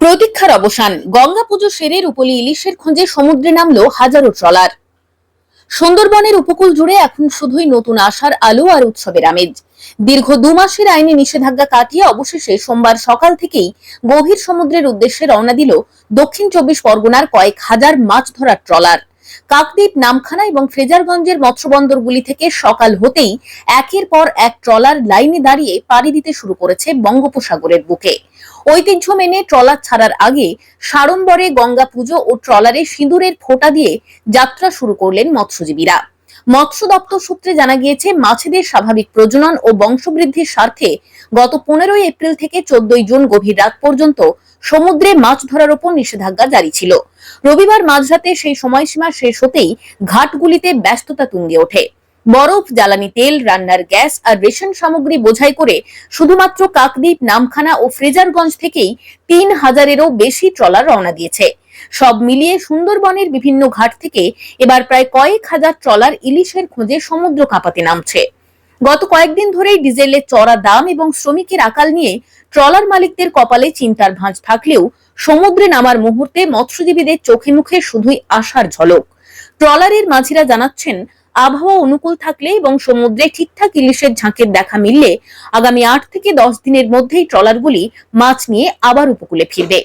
প্রতীক্ষার অবসান। গঙ্গা পুজো সেরে রূপলী ইলিশের খোঁজে সমুদ্রে নামলো হাজারো ট্রলার। সুন্দরবনের উপকূল জুড়ে এখন শুধুই নতুন আশার আলো আর উৎসবের আমেজ। দীর্ঘ 2 মাসের আইনি নিষেধাজ্ঞা কাটিয়ে অবশেষে সোমবার সকাল থেকেই গভীর সমুদ্রের উদ্দেশ্যে রওনা দিল দক্ষিণ 24 পরগনার কয়েক হাজার মাছ ধরার ট্রলার। কাকদ্বীপ, নামখানা এবং ফ্রেজারগঞ্জের মৎস্যবন্দরগুলি থেকে সকাল হতেই একের পর এক ট্রলার লাইনে দাঁড়িয়ে পাড়ি দিতে শুরু করেছে বঙ্গোপসাগরের বুকে। ঐতিহ্য মেনে ট্রলার ছাড়ার আগে সাড়ম্বরে গঙ্গা পুজো ও ট্রলারে সিঁদুরের ফোঁটা দিয়ে যাত্রা শুরু করলেন মৎস্যজীবীরা। মৎস্য দপ্তর সূত্রে জানা গিয়েছে, মাছেদের স্বাভাবিক প্রজনন ও বংশবৃদ্ধির স্বার্থে গত 15 এপ্রিল থেকে 14 জুন গভীর রাত পর্যন্ত সমুদ্রে মাছ ধরার উপর নিষেধাজ্ঞা জারি ছিল। রবিবার মাঝরাতে সেই সময়সীমা শেষ হতেই ঘাটগুলিতে ব্যস্ততা তুঙ্গে ওঠে। বরফ, জ্বালানি তেল, রান্নার গ্যাস আর রেশন সামগ্রী বোঝাই করে শুধুমাত্র কাকদ্বীপ, নামখানা ও ফ্রেজারগঞ্জ থেকেই 3000-এরও বেশি ট্রলার রওনা দিয়েছে। সব মিলিয়ে সুন্দরবনের বিভিন্ন ঘাট থেকে এবার প্রায় কয়েক হাজার ট্রলার ইলিশের খোঁজে সমুদ্র কাঁপাতে নামছে। গত কয়েকদিন ধরেই ডিজেলের চড়া দাম এবং শ্রমিকের আকাল নিয়ে ট্রলার মালিকদের কপালে চিন্তার ভাঁজ থাকলেও সমুদ্রে নামার মুহূর্তে মৎস্যজীবীদের চোখে মুখে শুধুই আশার ঝলক। ট্রলারের মাঝিরা জানাচ্ছেন, আবহাওয়া অনুকূল থাকলে এবং সমুদ্রে ঠিকঠাক ইলিশের ঝাঁকের দেখা মিললে আগামী 8 থেকে 10 দিনের মধ্যেই ট্রলারগুলি মাছ নিয়ে আবার উপকূলে ফিরবে।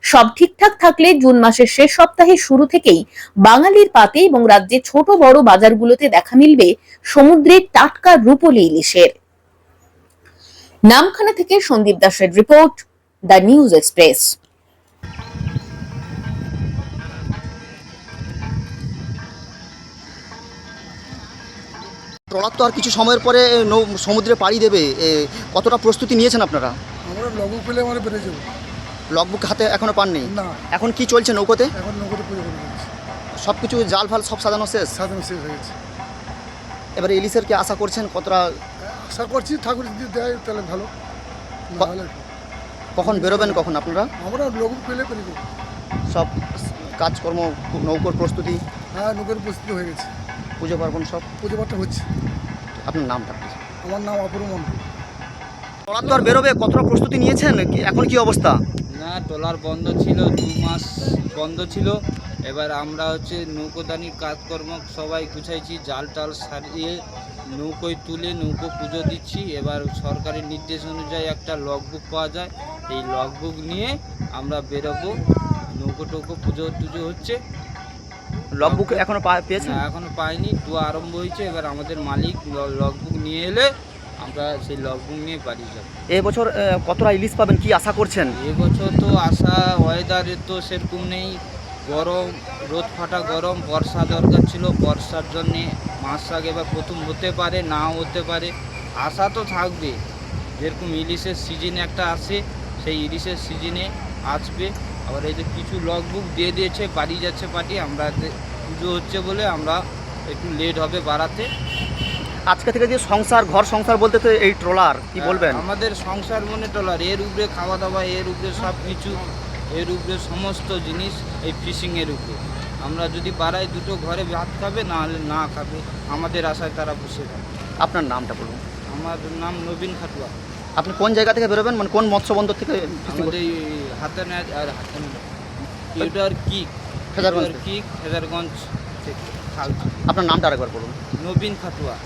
সব ঠিকঠাক থাকলে জুন মাসের শেষ সপ্তাহে শুরু থেকেই বাঙালির পাতে এবং রাজ্যে ছোট বড় বাজারগুলোতে দেখা মিলবে সমুদ্রের টাটকা রূপলী ইলিশের। নামখানা থেকে সন্দীপ দাসের report, the news express. Trawler তো আর কিছু সময়ের পরে সমুদ্রে পাড়ি দেবে, কতটা প্রস্তুতি নিয়েছেন আপনারা? আমরা লগবুক পেলে আমরা বেড়ে যাবো। লগবুক হাতে এখনো পাননি? না। এখন কি চলছে নৌকোতে? এখন নৌকোতে পুজো করে দিচ্ছি। সব কিছু জাল ফাল সব সাজানো শেষ? সাজানো শেষ হয়ে গেছে। এবারে ইলিশের কি আশা করছেন? কতটা আশা করছি ঠাকুর যদি দেয় তাহলে ভালো, নাহলে কখন বেরোবেন কখন আপনারা? আমরা লগবুক পেলে বেড়ে যাবো। সব কাজকর্ম, নৌকোর প্রস্তুতি? হ্যাঁ, নৌকোর প্রস্তুতি হয়ে গেছে। পুজো পার্বণ সব? পুজো পাঠটা হচ্ছে। আপনার নামটা? আমার নাম অপূর্ব মন্ডল। ট্রলার তো আর বেরোবে, কতটা প্রস্তুতি নিয়েছেন? এখন কি অবস্থা? না, ট্রলার বন্ধ ছিল, 2 মাস বন্ধ ছিল। এবার আমরা নৌকোদানির কাজকর্ম সবাই গুছাইছি, জাল টাল সারিয়ে নৌকোয় তুলে নৌকো পুজো দিচ্ছি। এবার সরকারের নির্দেশ অনুযায়ী একটা লগবুক পাওয়া যায়, এই লগবুক নিয়ে আমরা বেরোবো। নৌকো টৌকো পুজো টুজো হচ্ছে। লগবুক এখনো পেয়েছেন? না, এখনো পাইনি, টুয়া আরম্ভ হয়েছে। এবার আমাদের মালিক লগবুক নিয়ে এলে আমরা সেই লগবুক নিয়ে বাড়ি যাব। এবছর কতটা ইলিশ পাবেন, কি আশা করছেন? এবছর তো আশা, ওয়েদারের তো সেরকম নেই, গরম, রোদ ফাটা গরম। বর্ষা দরকার ছিল, বর্ষার জন্যে মাছ শাক এবার প্রথম হতে পারে, নাও হতে পারে। আশা তো থাকবে, যেরকম ইলিশের সিজনে একটা আসে, সেই ইলিশের সিজনে আসবে। আবার এই যে কিছু লগবুক দিয়ে দিয়েছে, বাড়ি যাচ্ছে পার্টি। আমরা পুজো হচ্ছে বলে আমরা একটু লেট হবে বাড়াতে। আজকে থেকে যে ঘর সংসার বলতে তো এই ট্রলার, কি বলবেন? আমাদের সংসার মনে ট্রলার, এর উপরে খাওয়া দাওয়া, এর উপরে সব কিছু, এর উপরে সমস্ত জিনিস এই ফিশিংয়ের উপরে। আমরা যদি বাড়াই, দুটো ঘরে ভাত খাবে, না হলে না খাবে। আমাদের আশায় তারা বসে থাকে। আপনার নামটা বলুন। আমার নাম নবীন খাটুয়া। আপনি কোন জায়গা থেকে বেরোবেন, মানে কোন মৎস্যবন্দর থেকে? আমাদের এই হাতে নেয় আর হাতে ইউটার কিক, ফ্রেজারগঞ্জ কিক, ফ্রেজারগঞ্জ থেকে খাল। আপনার নামটা আরেকবার বলুন। নবীন খাটুয়া।